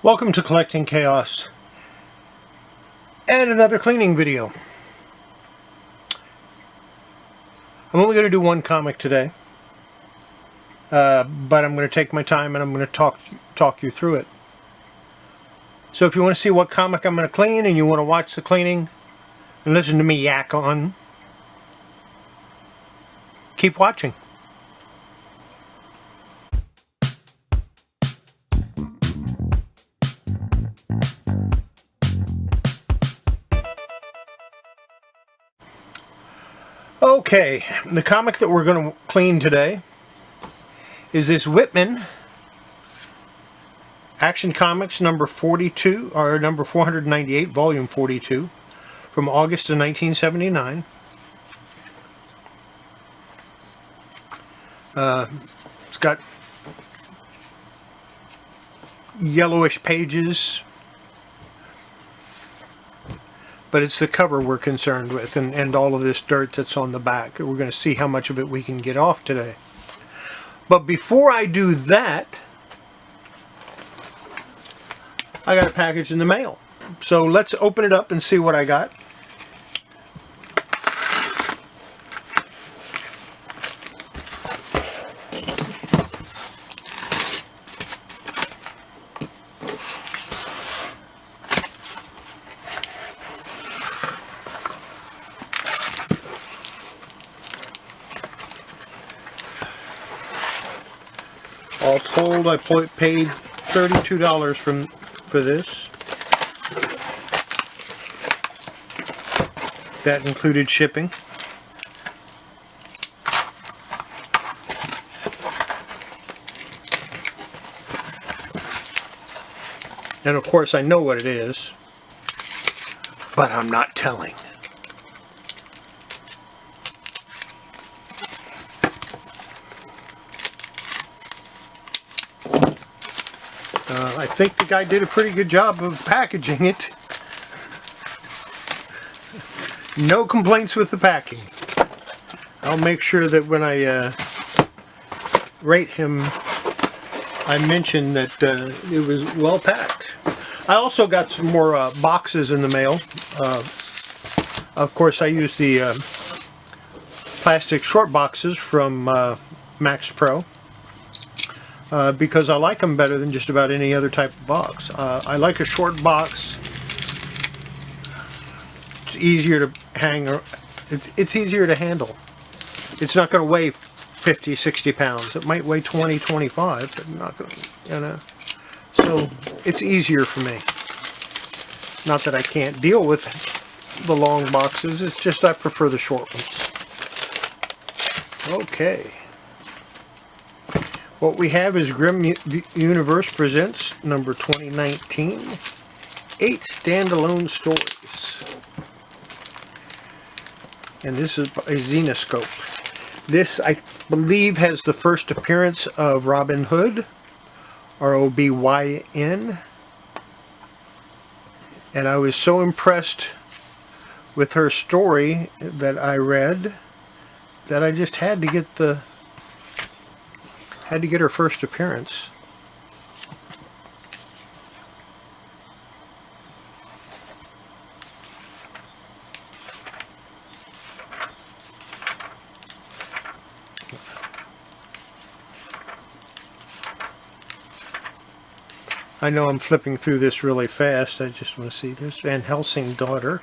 Welcome to Collecting Chaos and another cleaning video. I'm only going to do one comic today, but I'm going to take my time and I'm going to talk you through it. So if you want to see what comic I'm going to clean and you want to watch the cleaning and listen to me yak on, keep watching. Okay, the comic that we're going to clean today is this Whitman Action Comics number 42, or number 498, volume 42, from August of 1979. It's got yellowish pages, but it's the cover we're concerned with, and all of this dirt that's on the back. We're going to see how much of it we can get off today. But before I do that, I got a package in the mail. So let's open it up and see what I got. All told, I paid $32 for this. That included shipping. And of course I know what it is, but I'm not telling. I think the guy did a pretty good job of packaging it. No complaints with the packing. I'll make sure that when I rate him, I mention that it was well packed. I also got some more boxes in the mail. Of course, I used the plastic short boxes from Max Pro. Because I like them better than just about any other type of box. I like a short box. It's easier to hang, it's easier to handle. It's not going to weigh 50, 60 pounds. It might weigh 20, 25, but not going to, you know. So it's easier for me. Not that I can't deal with the long boxes, it's just I prefer the short ones. Okay. What we have is Grim Universe Presents number 2019, 8 standalone stories. And this is a Zenescope. This, I believe, has the first appearance of Robin Hood, R-O-B-Y-N. And I was so impressed with her story that I read that I just had to get her first appearance. I know I'm flipping through this really fast. I just want to see. There's Van Helsing daughter.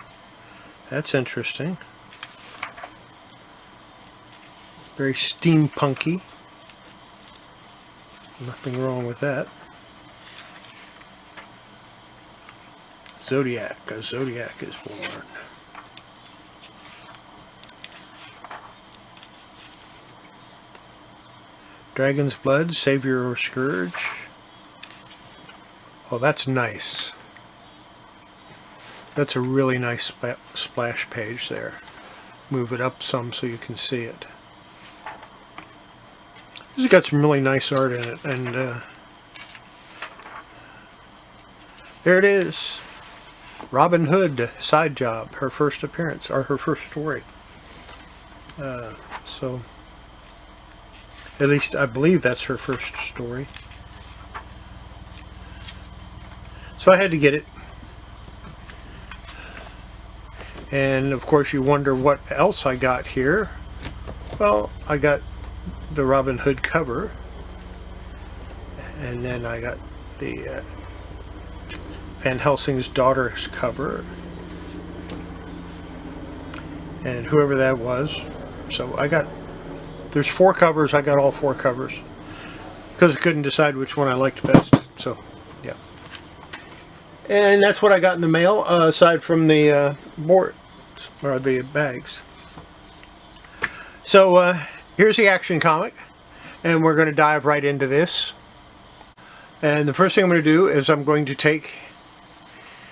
That's interesting. Very steampunky. Nothing wrong with that. Zodiac. A Zodiac is born. Dragon's Blood, Savior or Scourge. Oh, that's nice. That's a really nice splash page there. Move it up some so you can see it. This has got some really nice art in it, and there it is. Robin Hood, side job, her first appearance, or her first story. So, at least I believe that's her first story. So I had to get it. And of course you wonder what else I got here. Well, I got the Robin Hood cover, and then I got the Van Helsing's Daughter's cover, and whoever that was. So I got, there's 4 covers. I got all 4 covers because I couldn't decide which one I liked best. So yeah, and that's what I got in the mail, aside from the boards or the bags. So here's the action comic, and we're going to dive right into this. And the first thing I'm going to do is I'm going to take,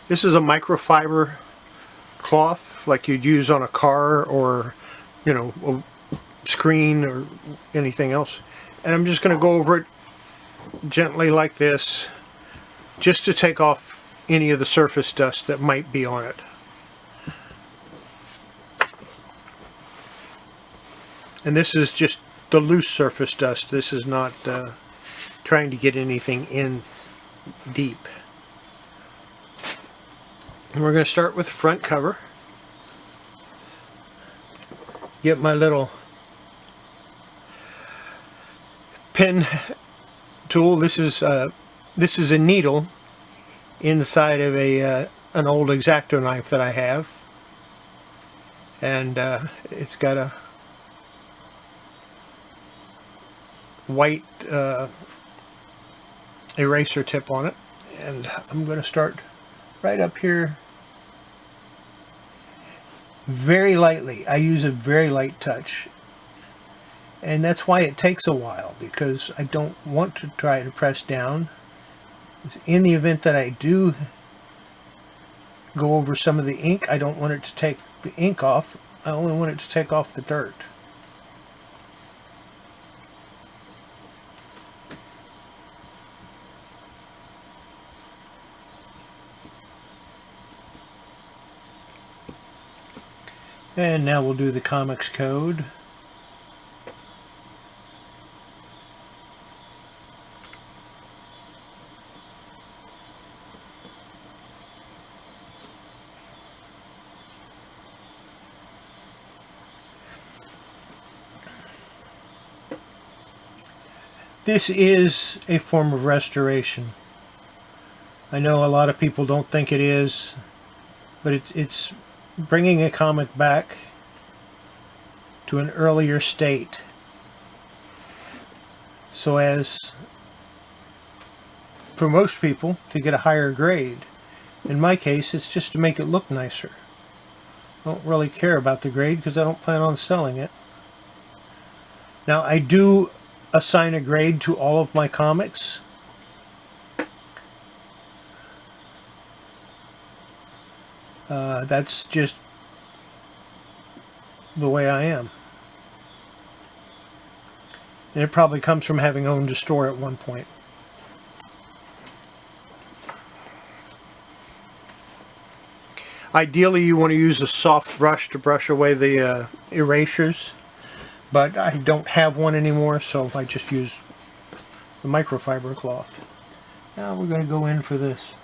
this is a microfiber cloth like you'd use on a car or, you know, a screen or anything else. And I'm just going to go over it gently like this, just to take off any of the surface dust that might be on it. And this is just the loose surface dust. This is not trying to get anything in deep. And we're going to start with the front cover. Get my little pen tool. This is a needle inside of an old X-Acto knife that I have, and it's got a white eraser tip on it, and I'm going to start right up here very lightly. I use a very light touch, and that's why it takes a while, because I don't want to try to press down. In the event that I do go over some of the ink, I don't want it to take the ink off. I only want it to take off the dirt. And now we'll do the comics code. This is a form of restoration. I know a lot of people don't think it is, but it's bringing a comic back to an earlier state, so as for most people to get a higher grade. In my case, it's just to make it look nicer. I don't really care about the grade because I don't plan on selling it. Now, I do assign a grade to all of my comics. That's just the way I am. And it probably comes from having owned a store at one point. Ideally, you want to use a soft brush to brush away the erasures, but I don't have one anymore, so I just use the microfiber cloth. Now we're going to go in for this.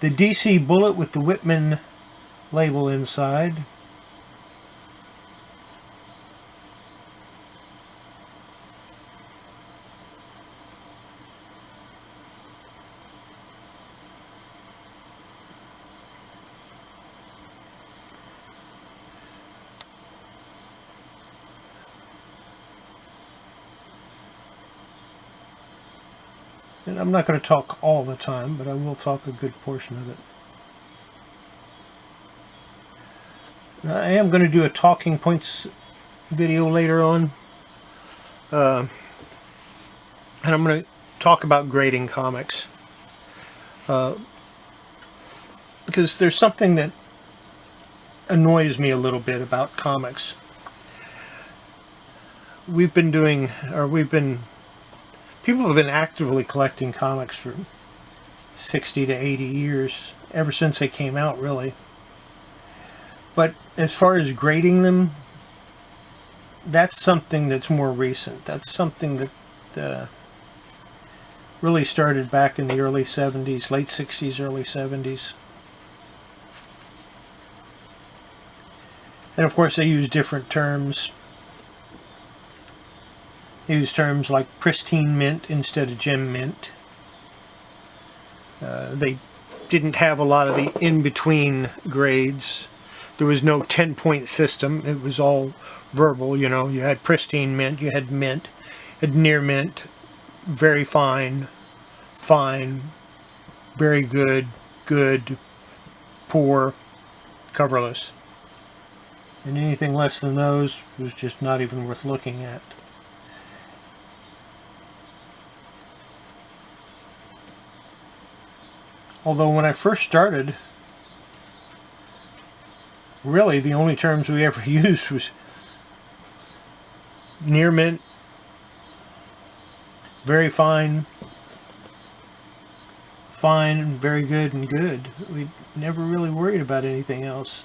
The DC Bullet with the Whitman label inside. And I'm not going to talk all the time, but I will talk a good portion of it. Now, I am going to do a talking points video later on. And I'm going to talk about grading comics. Because there's something that annoys me a little bit about comics. People have been actively collecting comics for 60 to 80 years, ever since they came out, really. But as far as grading them, that's something that's more recent. That's something that really started back in the early 70s, late 60s, early 70s. And of course they use different terms. They use terms like pristine mint instead of gem mint. They didn't have a lot of the in-between grades. There was no 10-point system. It was all verbal, you know. You had pristine mint, you had near mint, very fine, fine, very good, good, poor, coverless. And anything less than those was just not even worth looking at. Although when I first started, really the only terms we ever used was near mint, very fine, fine, very good, and good. We never really worried about anything else.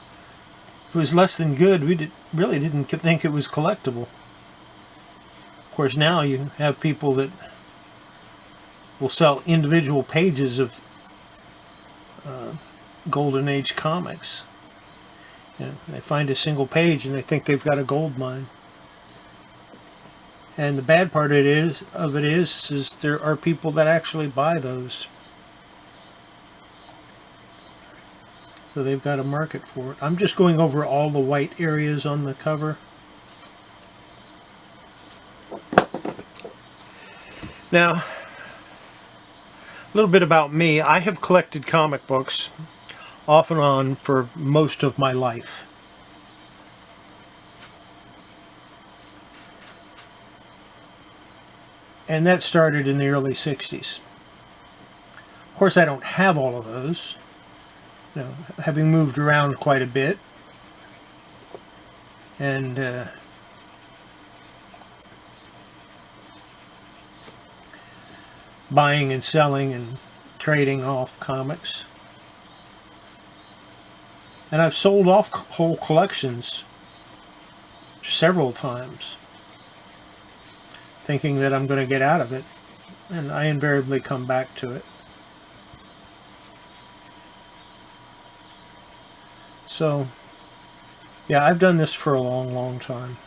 If it was less than good, we really didn't think it was collectible. Of course, now you have people that will sell individual pages of Golden Age comics. You know, they find a single page and they think they've got a gold mine. And the bad part is there are people that actually buy those. So they've got a market for it. I'm just going over all the white areas on the cover. Now, a little bit about me. I have collected comic books off and on for most of my life. And that started in the early 60s. Of course, I don't have all of those. You know, having moved around quite a bit. And buying and selling and trading off comics. And I've sold off whole collections several times, thinking that I'm going to get out of it, and I invariably come back to it. So, yeah, I've done this for a long, long time.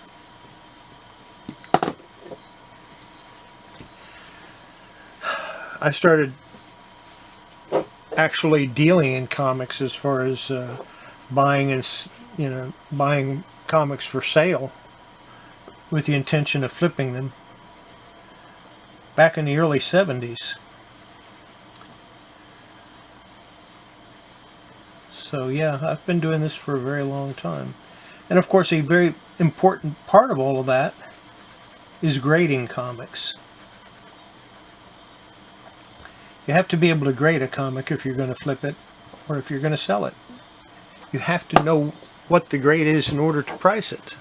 I started actually dealing in comics as far as buying and, you know, buying comics for sale with the intention of flipping them back in the early 70s. So yeah, I've been doing this for a very long time. And of course, a very important part of all of that is grading comics. You have to be able to grade a comic if you're going to flip it or if you're going to sell it. You have to know what the grade is in order to price it.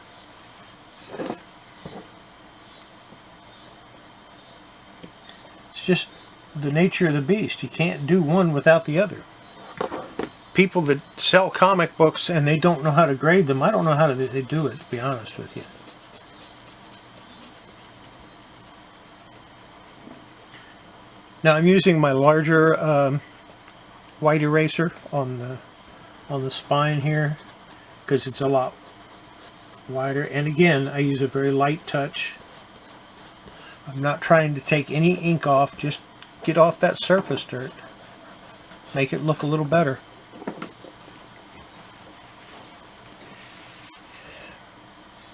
It's just the nature of the beast. You can't do one without the other. People that sell comic books and they don't know how to grade them, I don't know how they do it, to be honest with you. Now I'm using my larger white eraser on the spine here because it's a lot wider, and again I use a very light touch. I'm not trying to take any ink off, just get off that surface dirt, make it look a little better.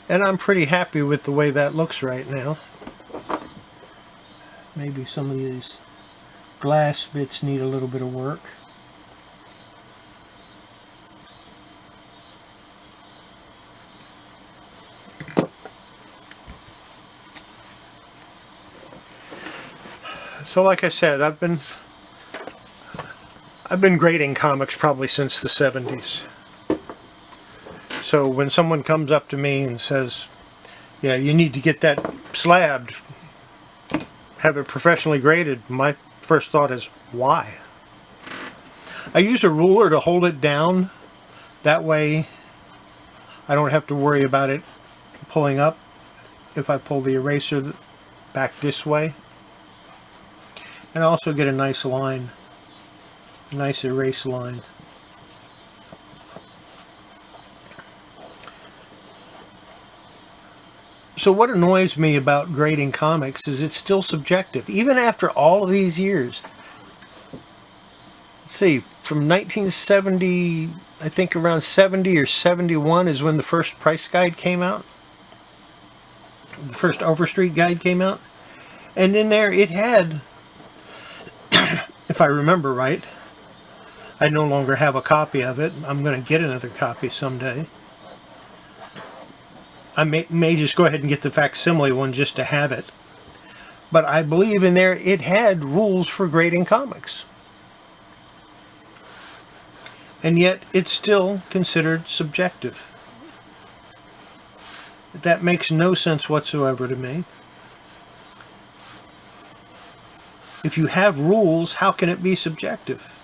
And I'm pretty happy with the way that looks right now. Maybe some of these glass bits need a little bit of work. So like I said, I've been grading comics probably since the 70s. So when someone comes up to me and says, yeah, you need to get that slabbed, have it professionally graded, my first thought is, why? I use a ruler to hold it down. That way I don't have to worry about it pulling up if I pull the eraser back this way. and also get a nice line, a nice erase line. So what annoys me about grading comics is it's still subjective, even after all of these years. Let's see, from 1970, I think around 70 or 71 is when the first price guide came out. The first Overstreet guide came out. And in there it had, if I remember right, I no longer have a copy of it. I'm going to get another copy someday. I may just go ahead and get the facsimile one just to have it. But I believe in there it had rules for grading comics. And yet it's still considered subjective. That makes no sense whatsoever to me. If you have rules, how can it be subjective?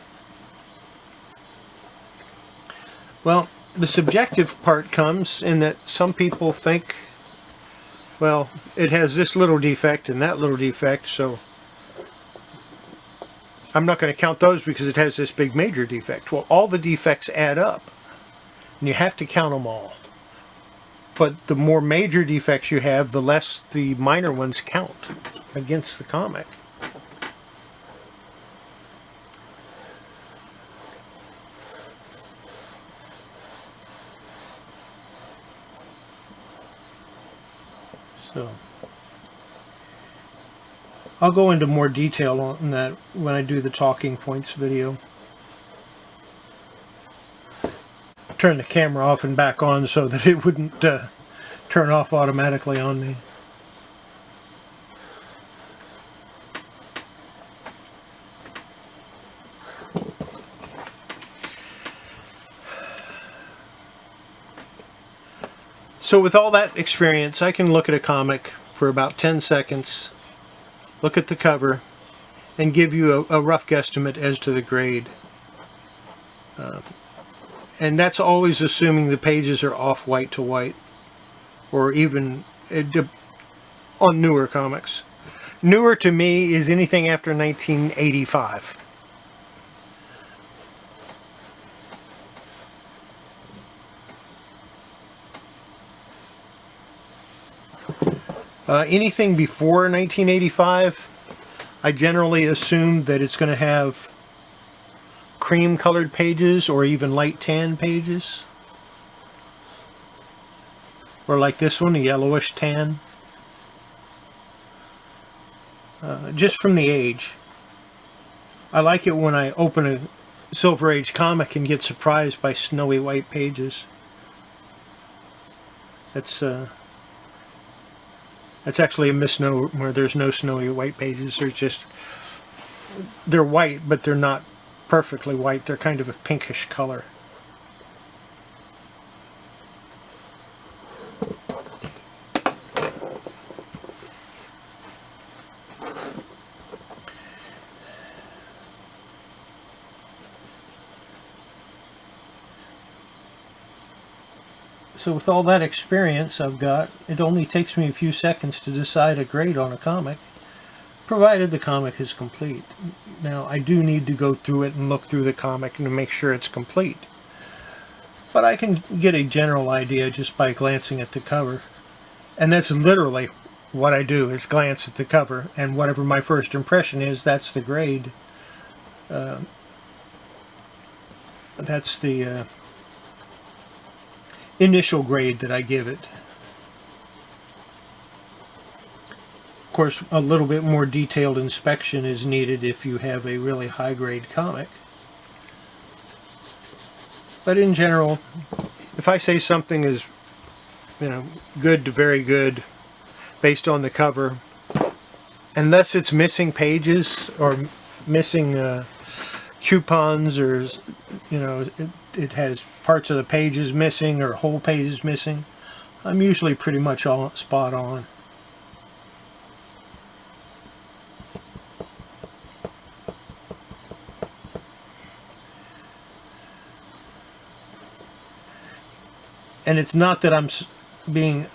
Well, the subjective part comes in that some people think, well, it has this little defect and that little defect, so I'm not going to count those because it has this big major defect. Well, all the defects add up, and you have to count them all. But the more major defects you have, the less the minor ones count against the comic. So I'll go into more detail on that when I do the talking points video. Turn the camera off and back on so that it wouldn't turn off automatically on me. So with all that experience, I can look at a comic for about 10 seconds, look at the cover, and give you a rough guesstimate as to the grade. And that's always assuming the pages are off white to white, or even on newer comics. Newer to me is anything after 1985. Anything before 1985, I generally assume that it's going to have cream colored pages or even light tan pages. Or like this one, a yellowish tan. Just from the age. I like it when I open a Silver Age comic and get surprised by snowy white pages. That's actually a misnomer. There's no snowy white pages. They're white, but they're not perfectly white. They're kind of a pinkish color. So with all that experience I've got, it only takes me a few seconds to decide a grade on a comic, provided the comic is complete. Now, I do need to go through it and look through the comic and to make sure it's complete. But I can get a general idea just by glancing at the cover. And that's literally what I do, is glance at the cover, and whatever my first impression is, that's the grade. That's the initial grade that I give it. Of course, a little bit more detailed inspection is needed if you have a really high grade comic. But in general, if I say something is, good to very good based on the cover, unless it's missing pages or missing coupons, or it has parts of the pages missing or whole pages missing, I'm usually pretty much all spot on. And it's not that I'm being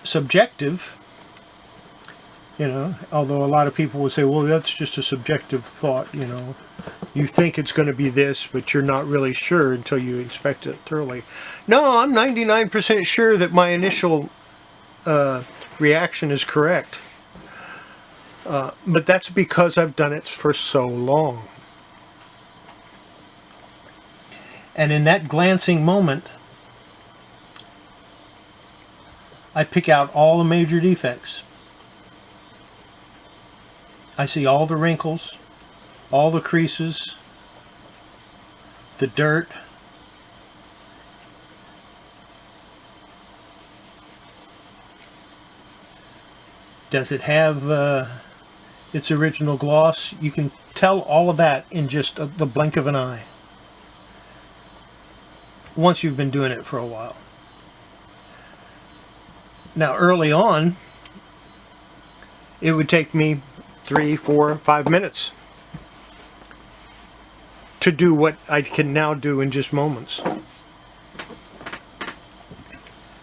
subjective. You know, although a lot of people will say, well, that's just a subjective thought, you know. You think it's going to be this, but you're not really sure until you inspect it thoroughly. No, I'm 99% sure that my initial reaction is correct. But that's because I've done it for so long. And in that glancing moment, I pick out all the major defects. I see all the wrinkles, all the creases, the dirt. Does it have its original gloss? You can tell all of that in just the blink of an eye, once you've been doing it for a while. Now, early on, it would take me 3, 4, 5 minutes to do what I can now do in just moments. And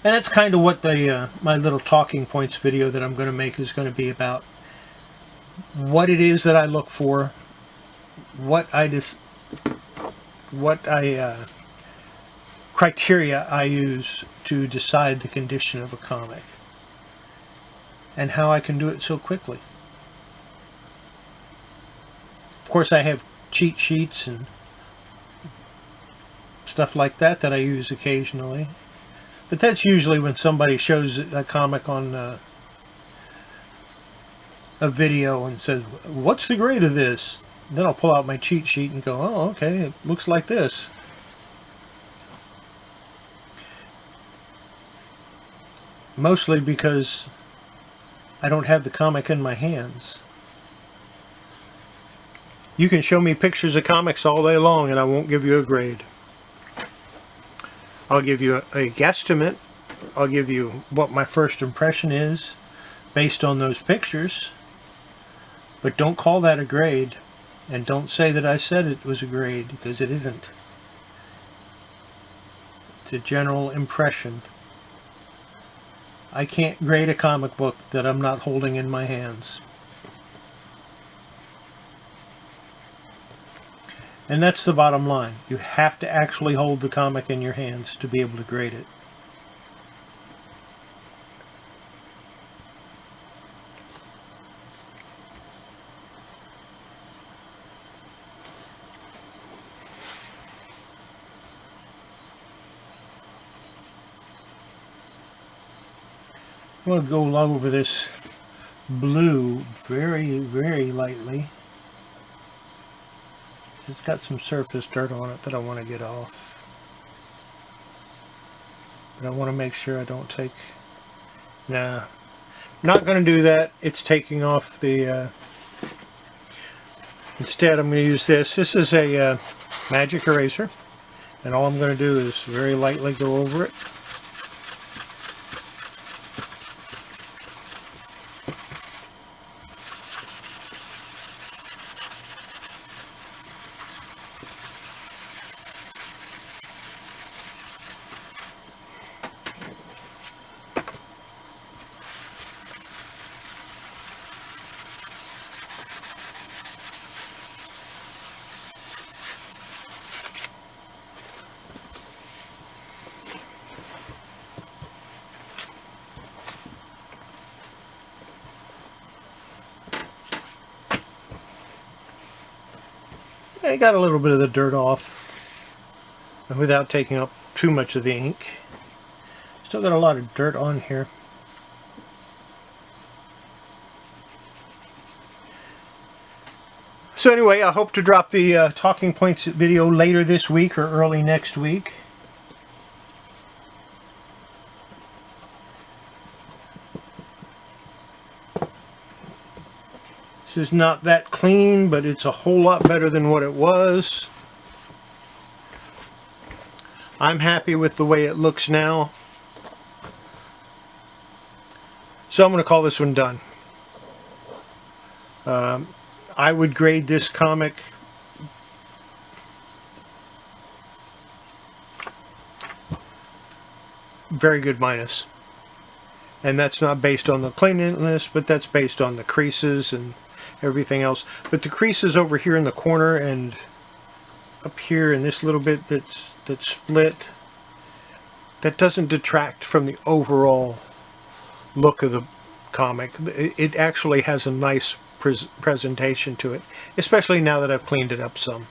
that's kind of what the my little talking points video that I'm going to make is going to be about. What it is that I look for, criteria I use to decide the condition of a comic, and how I can do it so quickly. Of course, I have cheat sheets and stuff like that that I use occasionally, but that's usually when somebody shows a comic on a video and says, what's the grade of this? Then I'll pull out my cheat sheet and go, oh, okay, it looks like this. Mostly because I don't have the comic in my hands. You can show me pictures of comics all day long and I won't give you a grade. I'll give you a guesstimate. I'll give you what my first impression is based on those pictures. But don't call that a grade. And don't say that I said it was a grade, because it isn't. It's a general impression. I can't grade a comic book that I'm not holding in my hands. And that's the bottom line. You have to actually hold the comic in your hands to be able to grade it. I'm going to go along over this blue very, very lightly. It's got some surface dirt on it that I want to get off. But I want to make sure I don't take... Nah, not going to do that. It's taking off the... Instead, I'm going to use this. This is a magic eraser. And all I'm going to do is very lightly go over it. I got a little bit of the dirt off without taking up too much of the ink. Still got a lot of dirt on here. So anyway, I hope to drop the talking points video later this week or early next week. This is not that clean, but it's a whole lot better than what it was. I'm happy with the way it looks now. So I'm going to call this one done. I would grade this comic very good minus. And that's not based on the cleanliness, but that's based on the creases and everything else. But the creases over here in the corner and up here in this little bit that's split, that doesn't detract from the overall look of the comic. It actually has a nice presentation to it, especially now that I've cleaned it up some.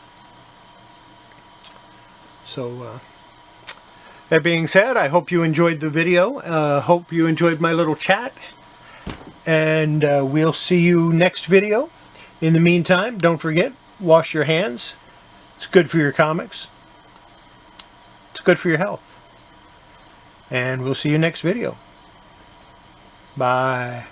So that being said, I hope you enjoyed the video. Hope you enjoyed my little chat, and we'll see you next video. In the meantime, don't forget, wash your hands. It's good for your comics. It's good for your health. And we'll see you next video. Bye.